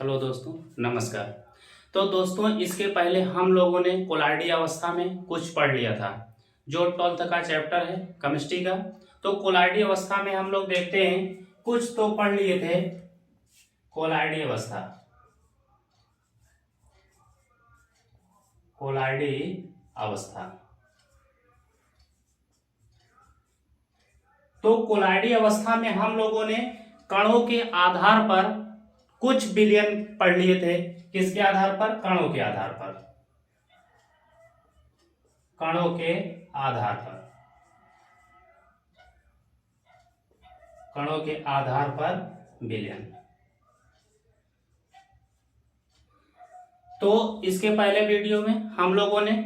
Hello दोस्तों, नमस्कार। तो दोस्तों, इसके पहले हम लोगों ने कोलाइडी अवस्था में कुछ पढ़ लिया था, जो 12th का चैप्टर है केमिस्ट्री का। तो कोलाइडी अवस्था में हम लोग देखते हैं, कुछ तो पढ़ लिए थे। कोलाइडी अवस्था, कोलाइडी अवस्था। तो कोलाइडी अवस्था में हम लोगों ने कणों के आधार पर कुछ विलयन पढ़ लिए थे। किसके आधार पर? कणों के आधार पर। कणों के आधार पर, कणों के आधार पर विलयन। तो इसके पहले वीडियो में हम लोगों ने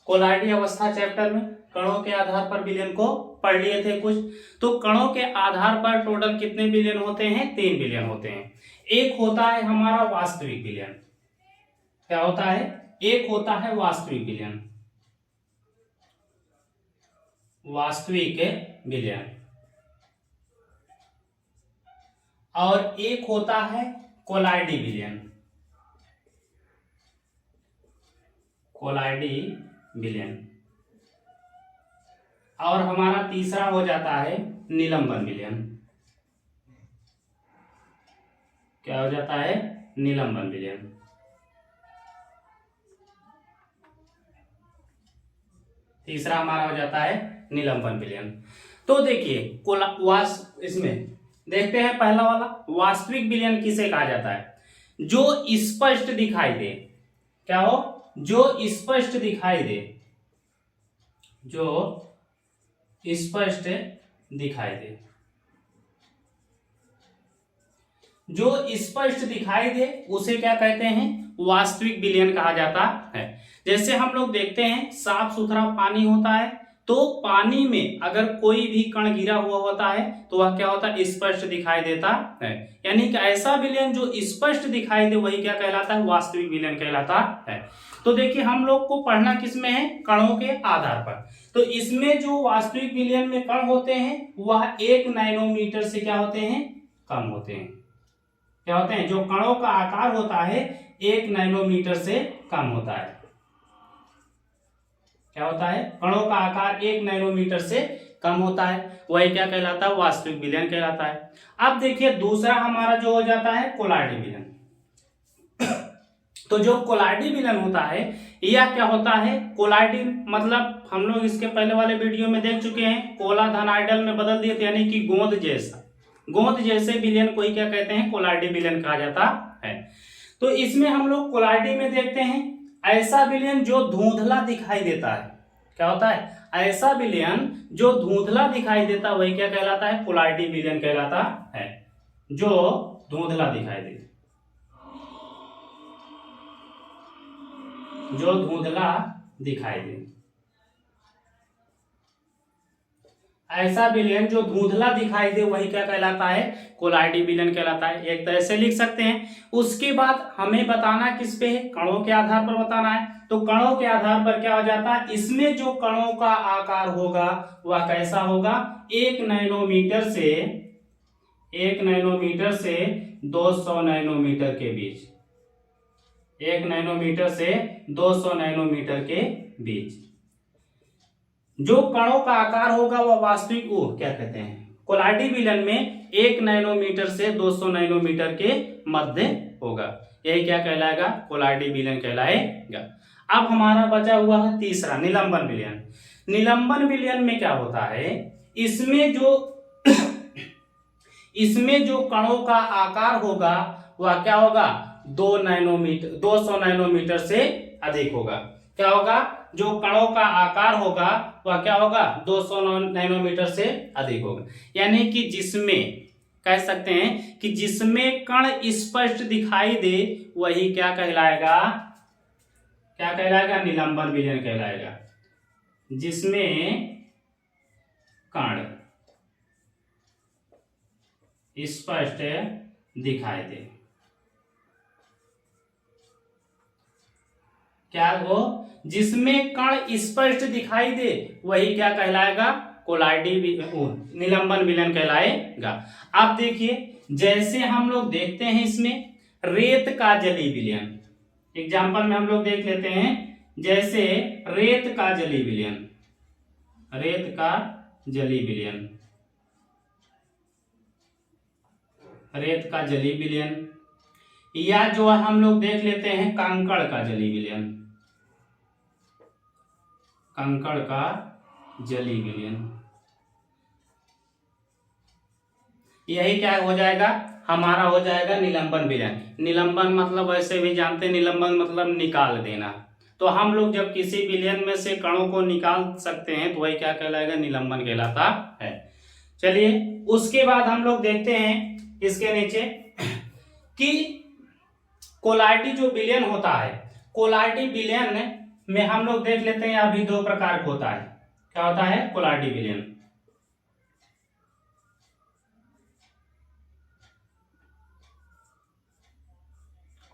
कोलाइडी अवस्था चैप्टर में कणों के आधार पर विलयन को पढ़ लिए थे कुछ। तो कणों के आधार पर टोटल कितने विलयन होते हैं? 3 विलयन होते हैं। एक होता है हमारा वास्तविक विलयन। क्या होता है? एक होता है वास्तविक विलयन, वास्तविक विलयन, और एक होता है कोलाइडी विलयन, कोलाइडी विलयन, और हमारा तीसरा हो जाता है निलंबन विलयन। क्या हो जाता है? निलंबन विलयन। तीसरा हमारा हो जाता है निलंबन विलयन। तो देखिए, इसमें देखते हैं पहला वाला वास्तविक विलयन किसे कहा जाता है? जो स्पष्ट दिखाई दे। क्या हो? जो स्पष्ट दिखाई दे, जो स्पष्ट दिखाई दे, जो स्पष्ट दिखाई दे उसे क्या कहते हैं? वास्तविक विलयन कहा जाता है। जैसे हम लोग देखते हैं, साफ सुथरा पानी होता है, तो पानी में अगर कोई भी कण गिरा हुआ होता है तो वह क्या होता है? स्पष्ट दिखाई देता है। यानी कि ऐसा विलयन जो स्पष्ट दिखाई दे वही क्या कहलाता है? वास्तविक विलयन कहलाता है। तो देखिए, हम लोग को पढ़ना किसमें है? कणों के आधार पर। तो इसमें जो वास्तविक विलयन में कण होते हैं वह 1 नैनोमीटर से क्या होते हैं? कम होते हैं। क्या होते हैं? जो कणों का आकार होता है 1 नैनोमीटर से कम होता है। क्या होता है? कणों का आकार 1 नैनोमीटर से कम होता है, वही क्या कहलाता है? वास्तविक विलयन कहलाता है। अब देखिए, दूसरा हमारा जो हो जाता है कोलाइडी विलयन। तो जो कोलाइडी विलयन होता है, यह क्या होता है? कोलाइडी मतलब हम लोग इसके पहले वाले वीडियो में देख चुके हैं, कोला धन आइडल में बदल दिए थे, यानी कि गोंद जैसा। गोंद जैसे विलयन को ही क्या कहते हैं? कोलाइडी विलयन कहा जाता है। तो इसमें हम लोग कोलाइडी में देखते हैं ऐसा विलयन जो धुंधला दिखाई देता है। क्या होता है? ऐसा विलयन जो धुंधला दिखाई देता है वही क्या कहलाता है? कोलाइडी विलयन कहलाता है। जो धुंधला दिखाई दे, जो धुंधला दिखाई दे, ऐसा विलयन जो धुंधला दिखाई दे वही क्या कहलाता है? कोलाइडी विलयन कहलाता है। एक तरह से लिख सकते हैं। उसके बाद हमें बताना किस पे है? कणों के आधार पर बताना है। तो कणों के आधार पर क्या हो जाता है? इसमें जो कणों का आकार होगा वह कैसा होगा? 1 नैनोमीटर से 200 नैनोमीटर के बीच, 1 नैनोमीटर से 200 नैनोमीटर के बीच जो कणों का आकार होगा वह वास्तविक क्या कहते हैं? कोलाइडी विलयन में 1 नैनोमीटर से 200 नैनोमीटर के मध्य होगा। यही क्या कहलाएगा? कोलाइडी विलयन कहलाएगा। अब हमारा बचा हुआ है तीसरा निलंबन विलयन। निलंबन विलयन में क्या होता है? इसमें जो कणों का आकार होगा वह क्या होगा? 200 नैनोमीटर से अधिक होगा। क्या होगा? जो कणों का आकार होगा वह क्या होगा? 200 नैनोमीटर से अधिक होगा। यानी कि जिसमें कह सकते हैं कि जिसमें कण स्पष्ट दिखाई दे वही क्या कहलाएगा? क्या कहलाएगा? निलंबन विलयन कहलाएगा। जिसमें कण स्पष्ट दिखाई दे, क्या हो? जिसमें कण स्पष्ट दिखाई दे वही क्या कहलाएगा? कोलाइडी निलंबन विलयन कहलाएगा। अब देखिए, जैसे हम लोग देखते हैं इसमें रेत का जली विलयन। एग्जाम्पल में हम लोग देख लेते हैं, जैसे रेत का जली विलयन, रेत का जली विलयन, रेत का जली विलयन। या जो है हम लोग देख लेते हैं कंकड़ का जली विलयन, कंकड़ का जली विलयन। यही क्या हो जाएगा, हमारा हो जाएगा निलंबन विलयन। निलंबन मतलब वैसे भी जानते हैं, निलंबन मतलब निकाल देना। तो हम लोग जब किसी विलयन में से कणों को निकाल सकते हैं तो वही क्या कहलाएगा, निलंबन कहलाता है। चलिए उसके बाद हम लोग देखते हैं इसके नीचे कि कोलाइडी जो विलयन होता है, कोलाइडी विलयन में हम लोग देख लेते हैं अभी दो प्रकार का होता है। क्या होता है कोलाइडी विलयन,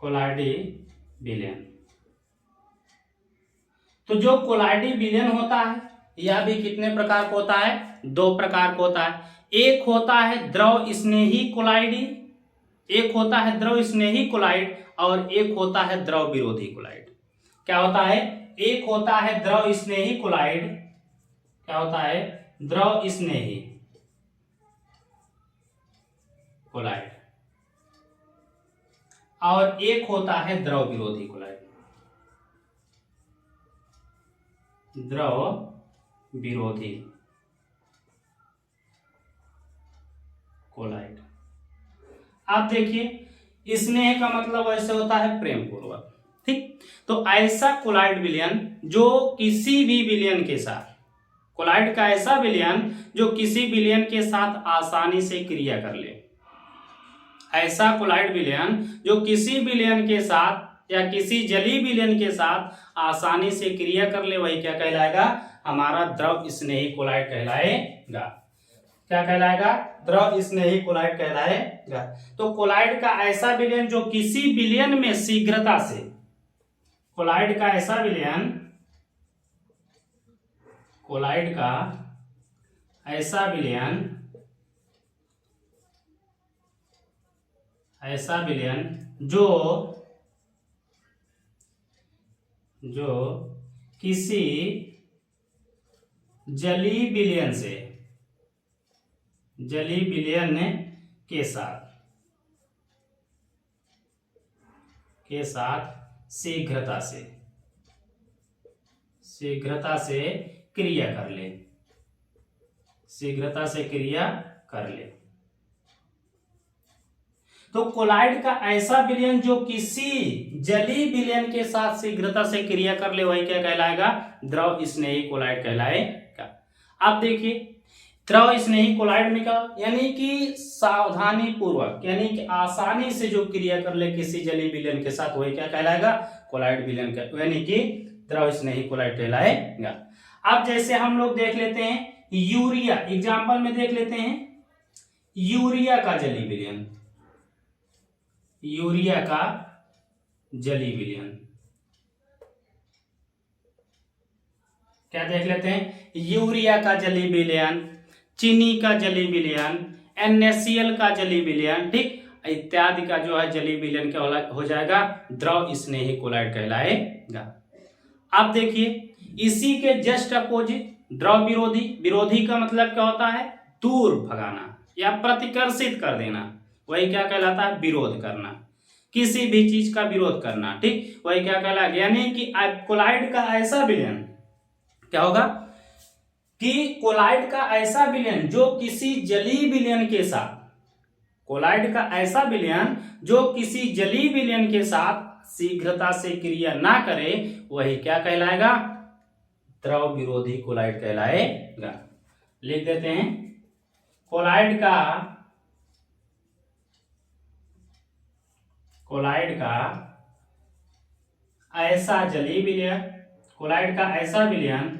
कोलाइडी विलयन। तो जो कोलाइडी विलयन होता है यह भी कितने प्रकार का होता है, दो प्रकार का होता है। एक होता है द्रव स्नेही कोलाइडी, एक होता है द्रव स्नेही कोलाइड, और एक होता है द्रव विरोधी कोलाइड। क्या होता है, एक होता है द्रव स्नेही कोलाइड, क्या होता है द्रव स्नेही कोलाइड, और एक होता है द्रव विरोधी कोलाइड, द्रव विरोधी कोलाइड। आप देखिए स्नेह का मतलब ऐसे होता है प्रेम पूर्वक, ठीक। तो ऐसा कोलाइड विलयन जो किसी भी विलयन के साथ, कोलाइड का ऐसा विलयन जो किसी विलयन के साथ आसानी से क्रिया कर ले, ऐसा कोलाइड विलयन जो किसी विलयन के साथ या किसी जलीय विलयन के साथ आसानी से क्रिया कर ले, वही क्या कहलाएगा, हमारा द्रव स्नेही कोलाइड कहलाएगा। क्या कहलाएगा, द्रव स्नेही कोलाइड कहलाएगा। तो कोलाइड का ऐसा विलयन जो किसी विलयन में शीघ्रता से, कोलाइड का ऐसा विलयन, कोलाइड का ऐसा विलयन, ऐसा विलयन जो किसी जलीय विलयन से, जलीय विलयन के साथ शीघ्रता से क्रिया कर ले, शीघ्रता से क्रिया कर ले। तो कोलाइड का ऐसा विलयन जो किसी जलीय विलयन के साथ शीघ्रता से क्रिया कर ले, वही क्या कहलाएगा, द्रव स्नेही कोलाइड कहलाएगा। अब देखिए द्रव स्नेही कोलाइड में क्या, यानी कि सावधानी पूर्वक, यानी कि आसानी से जो क्रिया कर ले किसी जलीय विलयन के साथ, वही क्या कहलाएगा, कोलाइड विलयन, यानी कि द्रव स्नेही कोलाइड कहलाएगा। अब जैसे हम लोग देख लेते हैं यूरिया, एग्जाम्पल में देख लेते हैं यूरिया का जलीय विलयन, यूरिया का जलीय विलयन। क्या देख लेते हैं, यूरिया का जलीय विलयन, चीनी का जलीय विलयन, NaCl का जलीय विलयन, ठीक, इत्यादि का जो है जलीय विलयन क्या हो जाएगा, द्रव स्नेही कोलाइड कहलाएगा। अब देखिए इसी के जस्ट अपोजिट द्रव विरोधी, विरोधी का मतलब क्या होता है, दूर भगाना या प्रतिकर्षित कर देना, वही क्या कहलाता है, विरोध करना, किसी भी चीज का विरोध करना, ठीक, वही क्या कहलाएगा। यानी कि कोलाइड का ऐसा विलयन क्या होगा कि कोलाइड का ऐसा विलयन जो किसी जलीय विलयन के साथ, कोलाइड का ऐसा विलयन जो किसी जलीय विलयन के साथ शीघ्रता से क्रिया ना करे, वही क्या कहलाएगा, द्रव विरोधी कोलाइड कहलाएगा। लिख देते हैं कोलाइड का ऐसा जलीय विलयन, कोलाइड का ऐसा विलयन,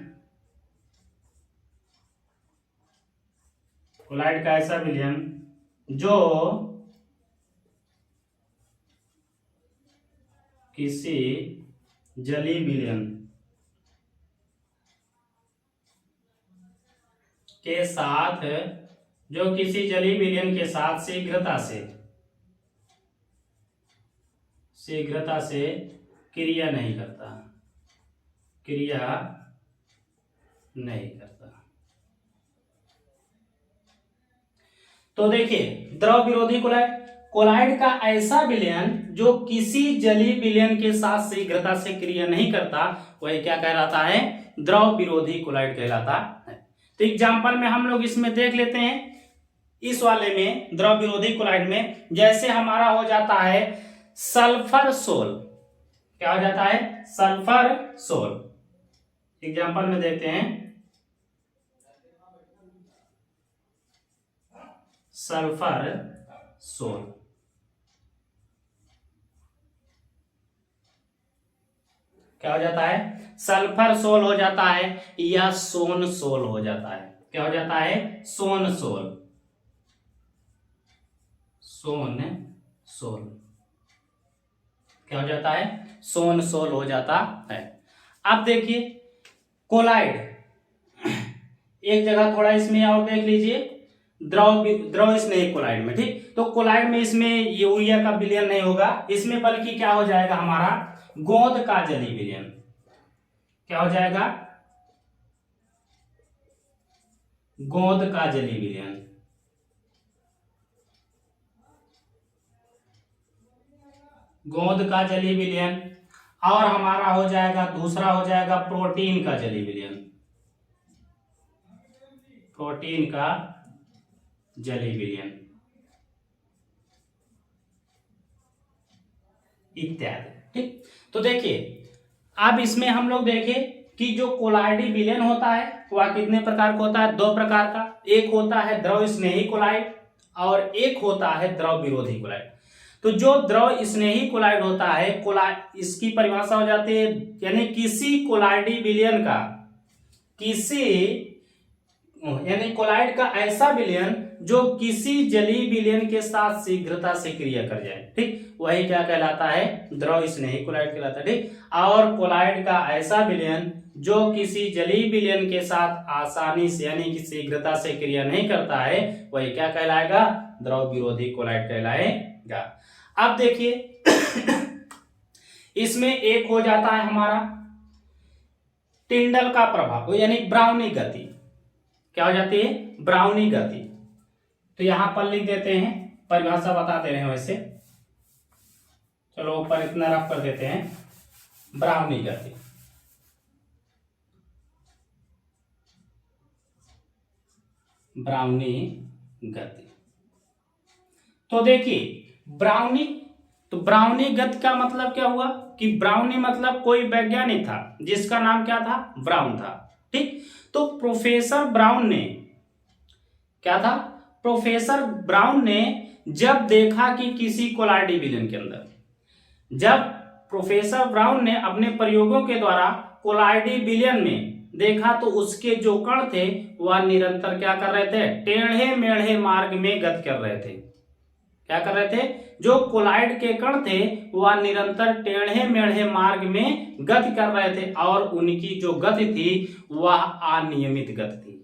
कोलाइड का ऐसा विलयन जो किसी जलीय विलयन के साथ, जो किसी जलीय विलयन के साथ शीघ्रता से शीघ्रता से क्रिया नहीं करता, क्रिया नहीं करता। तो देखिए द्रव विरोधी कोलाइड, कोलाइड का ऐसा विलयन जो किसी जलीय विलयन के साथ शीघ्रता से क्रिया नहीं करता, वह क्या कहलाता है? द्रव विरोधी कोलाइड कहलाता है। तो एग्जांपल में हम लोग इसमें देख लेते हैं, इस वाले में द्रव विरोधी कोलाइड में जैसे हमारा हो जाता है सल्फर सोल। क्या हो जाता है? Sulphur soul. एग्जांपल में देखते हैं, सल्फर सोल। क्या हो जाता है? सल्फर सोल हो जाता है या सोन सोल हो जाता है। क्या हो जाता है? सोन सोल, सोन सोल। क्या हो जाता है? सोन सोल हो जाता है। अब देखिए कोलाइड, एक जगह थोड़ा इसमें और देख लीजिए, द्रव स्नेही कोलाइड में, ठीक। तो कोलाइड में इसमें यूरिया का विलयन नहीं होगा, इसमें बल्कि क्या हो जाएगा हमारा गोंद का जलीय विलयन। क्या हो जाएगा? गोंद का जलीय विलयन। गोंद का जलीय विलयन। और हमारा हो जाएगा दूसरा, हो जाएगा प्रोटीन का जलीय विलयन। प्रोटीन का जलीय विलयन इत्यादि, ठीक। तो देखिए अब इसमें हम लोग देखें कि जो कोलाइडी विलयन होता है वह कितने प्रकार का होता है? दो प्रकार का। एक होता है द्रव स्नेही कोलाइड और एक होता है द्रव विरोधी कोलाइड। तो जो द्रव स्नेही कोलाइड होता है, कोलाइड इसकी परिभाषा हो जाती है, यानी किसी कोलाइडी विलयन का, किसी यानी कोलाइड का ऐसा विलयन जो किसी जलीय विलयन के साथ शीघ्रता से क्रिया कर जाए, ठीक, वही क्या कहलाता है? द्रव स्नेही कोलाइड कहलाता है, ठीक। और कोलाइड का ऐसा विलयन जो किसी जलीय विलयन के साथ आसानी से यानी कि शीघ्रता से क्रिया नहीं करता है, वही क्या कहलाएगा? द्रव विरोधी कोलाइड कहलाएगा। अब देखिए इसमें एक हो जाता है हमारा टिंडल का प्रभाव, यानी ब्राउनी गति। क्या हो जाती है? ब्राउनी गति। तो यहां पर लिख देते हैं, परिभाषा बता दे रहे हैं वैसे, चलो ऊपर इतना रफ कर देते हैं, ब्राउनी गति। ब्राउनी गति। तो देखिए ब्राउनी, तो ब्राउनी गति का मतलब क्या हुआ कि ब्राउनी मतलब कोई वैज्ञानिक था जिसका नाम क्या था? ब्राउन था, ठीक। तो प्रोफेसर ब्राउन ने क्या था? प्रोफेसर ब्राउन ने जब देखा कि किसी कोलाइडी विलयन के अंदर, जब प्रोफेसर ब्राउन ने अपने प्रयोगों के द्वारा कोलाइडी विलयन में देखा तो उसके जो कण थे वह निरंतर क्या कर रहे थे? टेढ़े मेढ़े मार्ग में गति कर रहे थे। क्या कर रहे थे? जो कोलाइड के कण थे वह निरंतर टेढ़े मेढ़े मार्ग में गति कर रहे थे और उनकी जो गति थी वह अनियमित गति थी।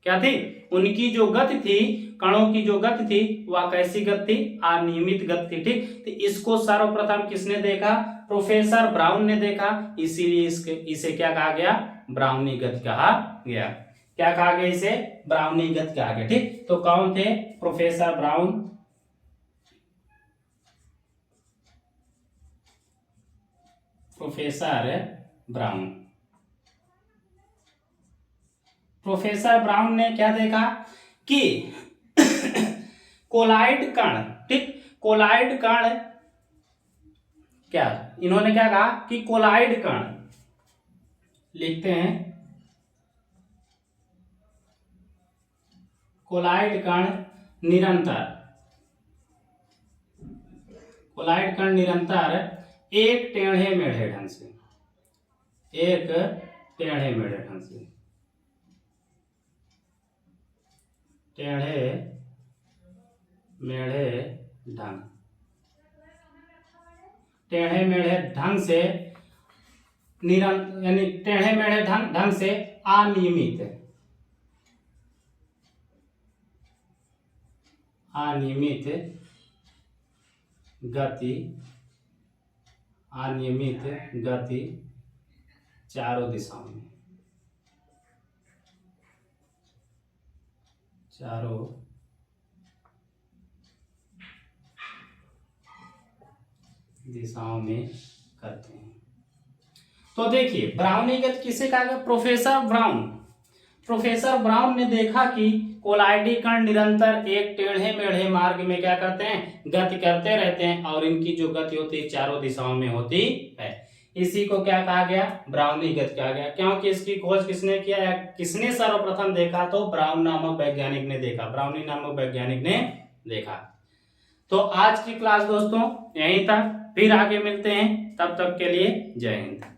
क्या थी? उनकी जो गति थी, कणों की जो गति थी वह कैसी गति थी? अनियमित गति थी, ठीक। तो इसको सर्वप्रथम किसने देखा? प्रोफेसर ब्राउन ने देखा, इसीलिए इसे क्या कहा गया? ब्राउनी गति कहा गया। क्या कहा गया? इसे ब्राउनी गति कहा गया, ठीक। तो कौन थे? Professor brown. Professor brown. Professor brown ने क्या देखा कि कोलाइड कण, ठीक, कोलाइड कण, क्या इन्होंने क्या कहा कि कोलाइड कण, लिखते हैं कोलाइड कण निरंतर, कोलाइड कण निरंतर एक टेढ़े मेढ़े ढंग से, एक टेढ़े मेढ़े ढंग से, टेढ़े मेढ़े ढंग, टेढ़े मेढ़े ढंग से निरंतर, यानी टेढ़े मेढ़े ढंग से अनियमित, अनियमित गति अनियमित गति चारों दिशाओं में, चारों दिशाओं में करते हैं। तो देखिए ब्राउनी गति किसे कहा गया? प्रोफेसर ब्राउन ने देखा कि कोलाइडी कण निरंतर एक टेढ़े मेढ़े मार्ग में क्या करते हैं? गति करते रहते हैं और इनकी जो गति होती है चारों दिशाओं में होती है। इसी को क्या कहा गया? ब्राउनी गति कहा गया। क्योंकि इसकी खोज किसने किया या किसने सर्वप्रथम देखा? तो ब्राउन नामक वैज्ञानिक ने देखा, ब्राउनी नामक वैज्ञानिक ने देखा। तो आज की क्लास दोस्तों यहीं तक, फिर आगे मिलते हैं, तब तक के लिए जय हिंद।